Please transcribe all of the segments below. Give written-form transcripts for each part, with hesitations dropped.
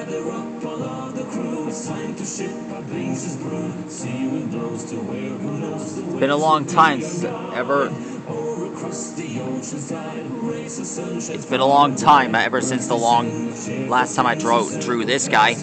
Gather up all of the crew, it's time to ship our wings is brewed. Sea wind blows to where who knows the way. It's been a long time since ever. It's been a long time ever since the last time I drew this guy.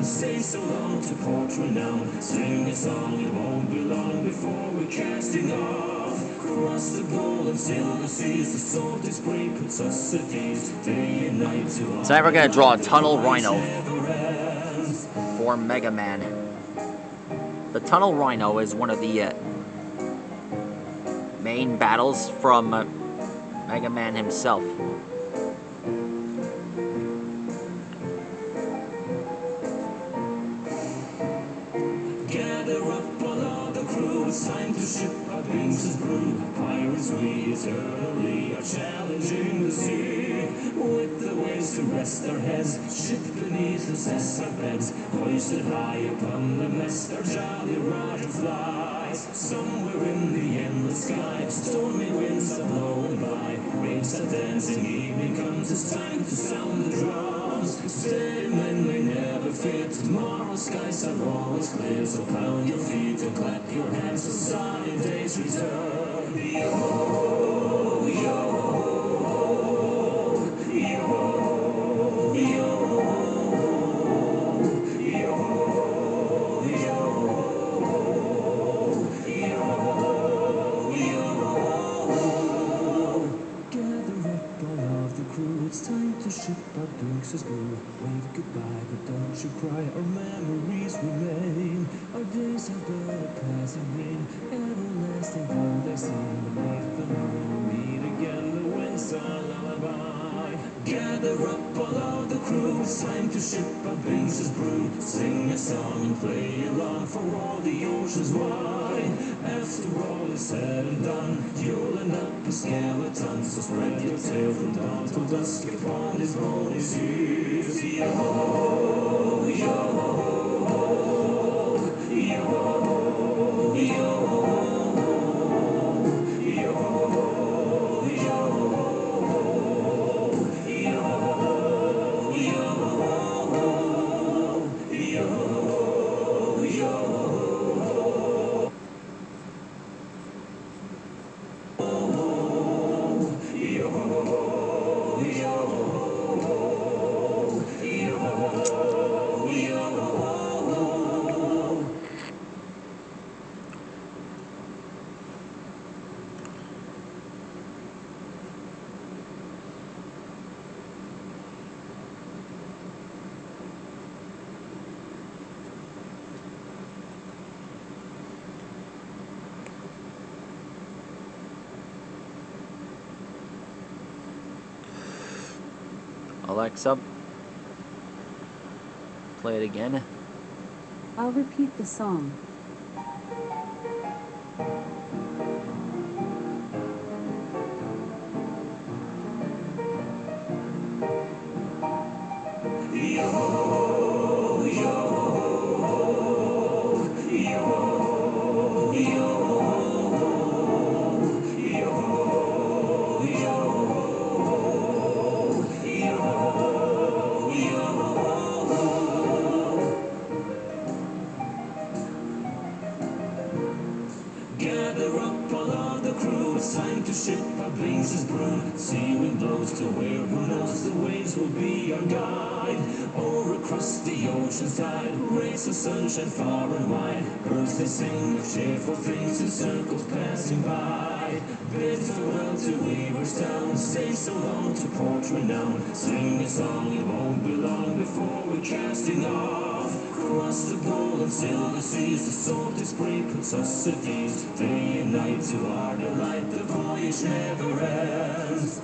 Say so long to port renown. Sing a song, it won't be long before we're casting off. Across the gold and silver seas, the salty spray puts us at ease. Day and night to So we're gonna draw a tunnel rhino for Mega Man. The tunnel rhino is one of the main battles from Mega Man himself. Gather up all of the crew, it's time to ship our wings is brewed. Pirates we eternally are challenging the sea. With the waves to rest our heads, ship beneath us as our beds. Hoisted high upon the mast, our jolly Roger flies. Somewhere in the endless sky, stormy winds are blowing by. Waves are dancing, evening comes, it's time to sound the drums. Steady men may never fear, tomorrow's skies are always clear. So pound your feet and clap your hands, the sunny days return. Yo, yo. It's time to ship our drinks as blue. Wave goodbye, but don't you cry. Our memories remain. Our days are but a passing rain. Everlasting gold I sing beneath the moon. Meet again, the winds are lullaby. Gather up all of the crew. It's time to ship our drinks as brew. Sing a song and play along for all the oceans wide. After all is said and done, you'll end up a skeleton. So spread your tail from dawn till dusk upon his bony seas. Yo, yo, yo, yo, Alexa, play it again. I'll repeat the song. Gather up all of the crew, it's time to ship our wings is brewed. Sea wind blows to where who knows the waves will be our guide. Or across the ocean's tide, rays of sunshine far and wide. Birds they sing of cheerful things in circles passing by. Bid farewell to Weaver's Town, say so long to port renown. Sing a song, it won't be long before we're casting off. Across the gold and silver seas, the salty spray puts us at ease. Day and night to our delight, the voyage never ends.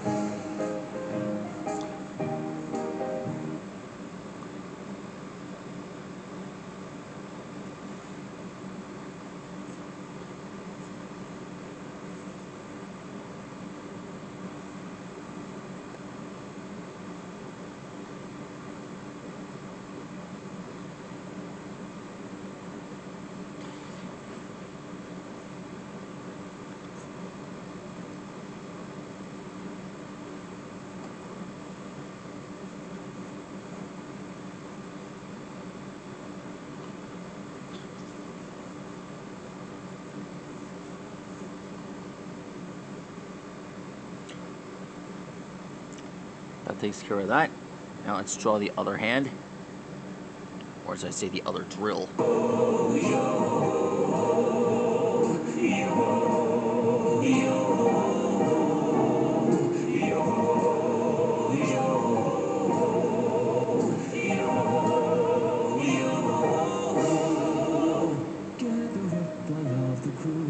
That takes care of that. Now let's draw the other hand. Or as I say, the other drill.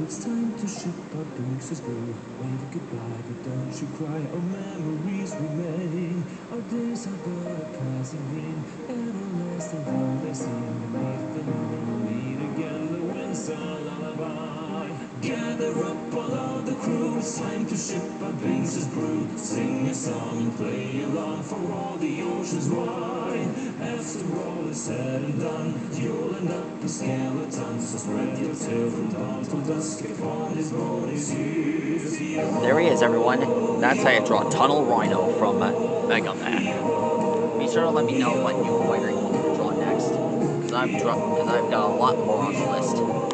It's time to ship our books as blue. Wave goodbye, but don't you cry. Our memories remain. Our days are but a passing green. Everlasting though they seem. Beneath the moon we'll meet again. The wind's a lullaby. Gather up all of the crew. It's time to ship our drinks as brew. Sing a song and play along for all the oceans wide. After all is said and done, you'll end up a skeleton. So spread your tail from dawn till dusk upon his bony seas. There he is, everyone. That's how you draw Tunnel Rhino from Mega Man. Be sure to let me know what new fighter you want me to draw next, because I've got a lot more on the list.